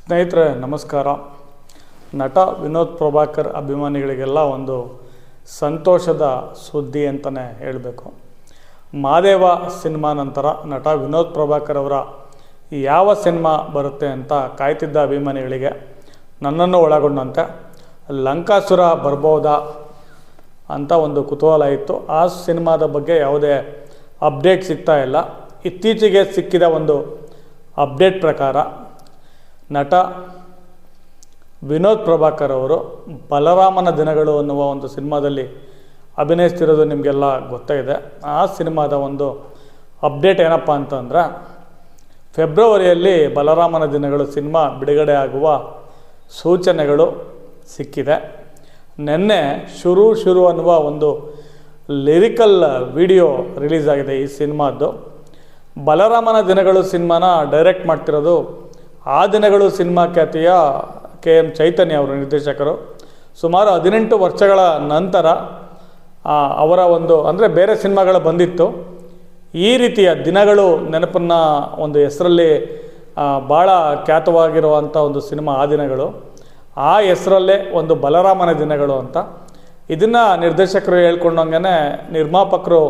ಸ್ನೇಹಿತರೆ ನಮಸ್ಕಾರ. ನಟ ವಿನೋದ್ ಪ್ರಭಾಕರ್ ಅಭಿಮಾನಿಗಳಿಗೆಲ್ಲ ಒಂದು ಸಂತೋಷದ ಸುದ್ದಿ ಅಂತಲೇ ಹೇಳಬೇಕು. ಮಾದೇವ ಸಿನಿಮಾ ನಂತರ ನಟ ವಿನೋದ್ ಪ್ರಭಾಕರ್ ಅವರ ಯಾವ ಸಿನಿಮಾ ಬರುತ್ತೆ ಅಂತ ಕಾಯ್ತಿದ್ದ ಅಭಿಮಾನಿಗಳಿಗೆ ನನ್ನನ್ನು ಒಳಗೊಂಡಂತೆ ಲಂಕಾಸುರ ಬರ್ಬೋದಾ ಅಂತ ಒಂದು ಕುತೂಹಲ ಇತ್ತು. ಆ ಸಿನಿಮಾದ ಬಗ್ಗೆ ಯಾವುದೇ ಅಪ್ಡೇಟ್ ಸಿಗ್ತಾ ಇಲ್ಲ. ಇತ್ತೀಚೆಗೆ ಸಿಕ್ಕಿದ ಒಂದು ಅಪ್ಡೇಟ್ ಪ್ರಕಾರ ನಟ ವಿನೋದ್ ಪ್ರಭಾಕರ್ ಅವರು ಬಲರಾಮನ ದಿನಗಳು ಅನ್ನುವ ಒಂದು ಸಿನಿಮಾದಲ್ಲಿ ಅಭಿನಯಿಸ್ತಿರೋದು ನಿಮಗೆಲ್ಲ ಗೊತ್ತೇ ಇದೆ. ಆ ಸಿನಿಮಾದ ಒಂದು ಅಪ್ಡೇಟ್ ಏನಪ್ಪ ಅಂತಂದರೆ, ಫೆಬ್ರವರಿಯಲ್ಲಿ ಬಲರಾಮನ ದಿನಗಳು ಸಿನಿಮಾ ಬಿಡುಗಡೆ ಆಗುವ ಸೂಚನೆಗಳು ಸಿಕ್ಕಿದೆ. ನಿನ್ನೆ ಶುರು ಅನ್ನುವ ಒಂದು ಲಿರಿಕಲ್ ವಿಡಿಯೋ ರಿಲೀಸ್ ಆಗಿದೆ ಈ ಸಿನಿಮಾದ್ದು. ಬಲರಾಮನ ದಿನಗಳು ಸಿನಿಮಾನ ಡೈರೆಕ್ಟ್ ಮಾಡ್ತಿರೋದು ಆ ದಿನಗಳು ಸಿನಿಮಾ ಖ್ಯಾತಿಯ KM ಚೈತನ್ಯ ಅವರು ನಿರ್ದೇಶಕರು. ಸುಮಾರು 18 ವರ್ಷಗಳ ನಂತರ ಅವರ ಒಂದು ಅಂದರೆ ಬೇರೆ ಸಿನಿಮಾಗಳು ಬಂದಿತ್ತು, ಈ ರೀತಿಯ ದಿನಗಳು ನೆನಪನ್ನು ಒಂದು ಹೆಸರಲ್ಲಿ ಭಾಳ ಖ್ಯಾತವಾಗಿರುವಂಥ ಒಂದು ಸಿನಿಮಾ ಆ ದಿನಗಳು. ಆ ಹೆಸರಲ್ಲೇ ಒಂದು ಬಲರಾಮನ ದಿನಗಳು ಅಂತ ಇದನ್ನು ನಿರ್ದೇಶಕರು ಹೇಳ್ಕೊಂಡಂಗೆ ನಿರ್ಮಾಪಕರು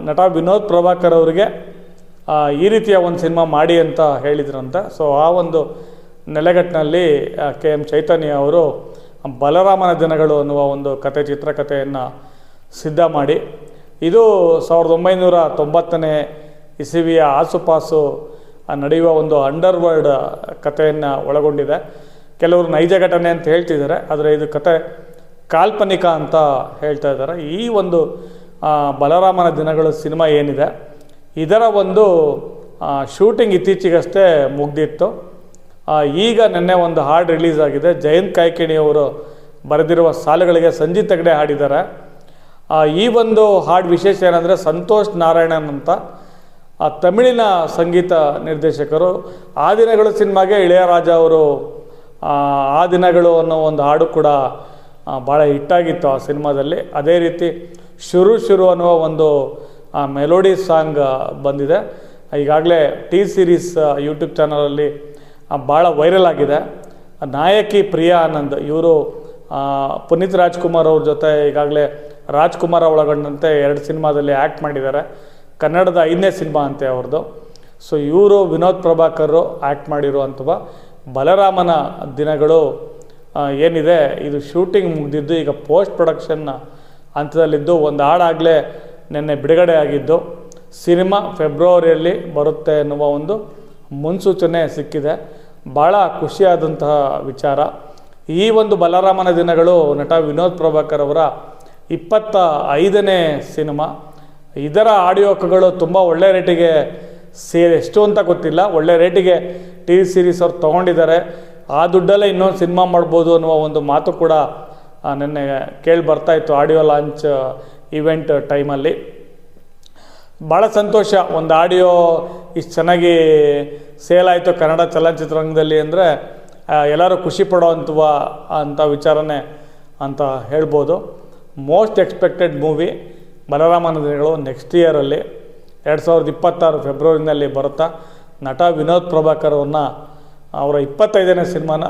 ನಟ ವಿನೋದ್ ಪ್ರಭಾಕರ್ ಅವರಿಗೆ ಈ ರೀತಿಯ ಒಂದು ಸಿನಿಮಾ ಮಾಡಿ ಅಂತ ಹೇಳಿದ್ರಂತೆ. ಸೊ ಆ ಒಂದು ನೆಲೆಗಟ್ಟಿನಲ್ಲಿ KM ಚೈತನ್ಯ ಅವರು ಬಲರಾಮನ ದಿನಗಳು ಅನ್ನುವ ಒಂದು ಚಿತ್ರಕಥೆಯನ್ನು ಸಿದ್ಧ ಮಾಡಿ, ಇದು 1990ನೇ ಇಸವಿಯ ಆಸುಪಾಸು ನಡೆಯುವ ಒಂದು ಅಂಡರ್ವರ್ಲ್ಡ್ ಕಥೆಯನ್ನು ಒಳಗೊಂಡಿದೆ. ಕೆಲವರು ನೈಜ ಘಟನೆ ಅಂತ ಹೇಳ್ತಿದ್ದಾರೆ, ಆದರೆ ಇದು ಕತೆ ಕಾಲ್ಪನಿಕ ಅಂತ ಹೇಳ್ತಾ ಇದ್ದಾರೆ. ಈ ಒಂದು ಬಲರಾಮನ ದಿನಗಳು ಸಿನಿಮಾ ಏನಿದೆ ಇದರ ಒಂದು ಶೂಟಿಂಗ್ ಇತ್ತೀಚೆಗಷ್ಟೇ ಮುಗ್ದಿತ್ತು. ಈಗ ನಿನ್ನೆ ಒಂದು ಹಾಡು ರಿಲೀಸ್ ಆಗಿದೆ. ಜಯಂತ್ ಕಾಯ್ಕಿಣಿ ಅವರು ಬರೆದಿರುವ ಸಾಲುಗಳಿಗೆ ಸಂಜೀತ್ ಹೆಗ್ಡೆ ಹಾಡಿದ್ದಾರೆ. ಈ ಒಂದು ಹಾಡು ವಿಶೇಷ ಏನಂದರೆ, ಸಂತೋಷ್ ನಾರಾಯಣನ್ ಅಂತ ತಮಿಳಿನ ಸಂಗೀತ ನಿರ್ದೇಶಕರು. ಆ ದಿನಗಳು ಸಿನಿಮಾಗೆ ಇಳೆಯರಾಜ ಅವರು ಆ ದಿನಗಳು ಅನ್ನೋ ಒಂದು ಹಾಡು ಕೂಡ ಭಾಳ ಹಿಟ್ಟಾಗಿತ್ತು ಆ ಸಿನಿಮಾದಲ್ಲಿ. ಅದೇ ರೀತಿ ಶುರು ಅನ್ನುವ ಒಂದು ಮೆಲೋಡಿ ಸಾಂಗ್ ಬಂದಿದೆ. ಈಗಾಗಲೇ ಟಿ ಸೀರೀಸ್ ಯೂಟ್ಯೂಬ್ ಚಾನಲಲ್ಲಿ ಭಾಳ ವೈರಲ್ ಆಗಿದೆ. ನಾಯಕಿ ಪ್ರಿಯಾ ಆನಂದ್ ಇವರು ಪುನೀತ್ ರಾಜ್ಕುಮಾರ್ ಅವ್ರ ಜೊತೆ ಈಗಾಗಲೇ ರಾಜ್ಕುಮಾರ ಒಳಗೊಂಡಂತೆ 2 ಸಿನಿಮಾದಲ್ಲಿ ಆ್ಯಕ್ಟ್ ಮಾಡಿದ್ದಾರೆ. ಕನ್ನಡದ 5ನೇ ಸಿನಿಮಾ ಅಂತೆ ಅವ್ರದ್ದು. ಸೊ ಇವರು ವಿನೋದ್ ಪ್ರಭಾಕರ್ ಆ್ಯಕ್ಟ್ ಮಾಡಿರುವಂಥ ಬಲರಾಮನ ದಿನಗಳು ಏನಿದೆ ಇದು ಶೂಟಿಂಗ್ ಮುಗಿದಿದ್ದು, ಈಗ ಪೋಸ್ಟ್ ಪ್ರೊಡಕ್ಷನ್ ಹಂತದಲ್ಲಿದ್ದು. ಒಂದು ಹಾಡಾಗಲೇ ನಿನ್ನೆ ಬಿಡುಗಡೆ ಆಗಿದ್ದು. ಸಿನಿಮಾ ಫೆಬ್ರವರಿಯಲ್ಲಿ ಬರುತ್ತೆ ಎನ್ನುವ ಒಂದು ಮುನ್ಸೂಚನೆ ಸಿಕ್ಕಿದೆ. ಭಾಳ ಖುಷಿಯಾದಂತಹ ವಿಚಾರ. ಈ ಒಂದು ಬಲರಾಮನ ದಿನಗಳು ನಟ ವಿನೋದ್ ಪ್ರಭಾಕರ್ ಅವರ 25ನೇ ಸಿನಿಮಾ. ಇದರ ಆಡಿಯೋಗಳು ತುಂಬ ಒಳ್ಳೆ ರೇಟಿಗೆ ಎಷ್ಟು ಅಂತ ಗೊತ್ತಿಲ್ಲ, ಒಳ್ಳೆ ರೇಟಿಗೆ ಟಿ ವಿ ಸೀರೀಸ್ ಅವ್ರು ತೊಗೊಂಡಿದ್ದಾರೆ. ಆ ದುಡ್ಡಲ್ಲೇ ಇನ್ನೊಂದು ಸಿನಿಮಾ ಮಾಡ್ಬೋದು ಅನ್ನುವ ಒಂದು ಮಾತು ಕೂಡ ನಿನ್ನೆ ಕೇಳಿ ಬರ್ತಾಯಿತ್ತು ಆಡಿಯೋ ಲಾಂಚ್ ಇವೆಂಟ್ ಟೈಮಲ್ಲಿ. ಭಾಳ ಸಂತೋಷ, ಒಂದು ಆಡಿಯೋ ಇಷ್ಟು ಚೆನ್ನಾಗಿ ಸೇಲ್ ಆಯಿತು ಕನ್ನಡ ಚಲನಚಿತ್ರರಂಗದಲ್ಲಿ ಅಂದರೆ ಎಲ್ಲರೂ ಖುಷಿ ಅಂಥ ವಿಚಾರನೇ ಅಂತ ಹೇಳ್ಬೋದು. ಮೋಸ್ಟ್ ಎಕ್ಸ್ಪೆಕ್ಟೆಡ್ ಮೂವಿ ಬಲರಾಮನ ದಿನಗಳು ನೆಕ್ಸ್ಟ್ ಇಯರಲ್ಲಿ 2026 ಫೆಬ್ರವರಿನಲ್ಲಿ ಬರುತ್ತಾ. ನಟ ವಿನೋದ್ ಪ್ರಭಾಕರ್ ಅವ್ರನ್ನ ಅವರ 25ನೇ ಸಿನಿಮಾನ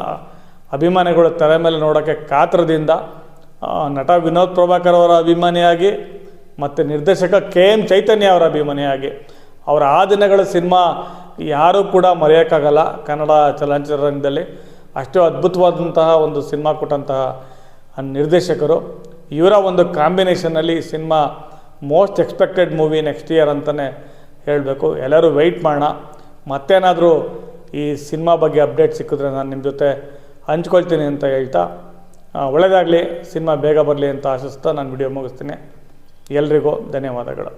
ಅಭಿಮಾನಿಗಳು ತಲೆ ಮೇಲೆ ನೋಡೋಕ್ಕೆ ಕಾತರದಿಂದ ನಟ ವಿನೋದ್ ಪ್ರಭಾಕರ್ ಅವರ ಅಭಿಮಾನಿಯಾಗಿ ಮತ್ತು ನಿರ್ದೇಶಕ KM ಚೈತನ್ಯ ಅವರ ಅಭಿಮಾನಿಯಾಗಿ ಅವರ ಆ ದಿನಗಳ ಸಿನಿಮಾ ಯಾರೂ ಕೂಡ ಮರೆಯೋಕ್ಕಾಗಲ್ಲ ಕನ್ನಡ ಚಲನಚಿತ್ರರಂಗದಲ್ಲಿ. ಅಷ್ಟು ಅದ್ಭುತವಾದಂತಹ ಒಂದು ಸಿನಿಮಾ ಕೊಟ್ಟಂತಹ ನಿರ್ದೇಶಕರು. ಇವರ ಒಂದು ಕಾಂಬಿನೇಷನಲ್ಲಿ cinema most expected movie next year ಅಂತಲೇ ಹೇಳಬೇಕು. ಎಲ್ಲರೂ ವೆಯ್ಟ್ ಮಾಡೋಣ. ಮತ್ತೇನಾದರೂ ಈ ಸಿನಿಮಾ ಬಗ್ಗೆ ಅಪ್ಡೇಟ್ ಸಿಕ್ಕಿದ್ರೆ ನಾನು ನಿಮ್ಮ ಜೊತೆ ಹಂಚ್ಕೊಳ್ತೀನಿ ಅಂತ ಹೇಳ್ತಾ, ಒಳ್ಳೆಯದಾಗಲಿ, ಸಿನಿಮಾ ಬೇಗ ಬರಲಿ ಅಂತ ಆಶಿಸ್ತಾ ನಾನು ವಿಡಿಯೋ ಮುಗಿಸ್ತೀನಿ. ಎಲ್ರಿಗೂ ಧನ್ಯವಾದಗಳು.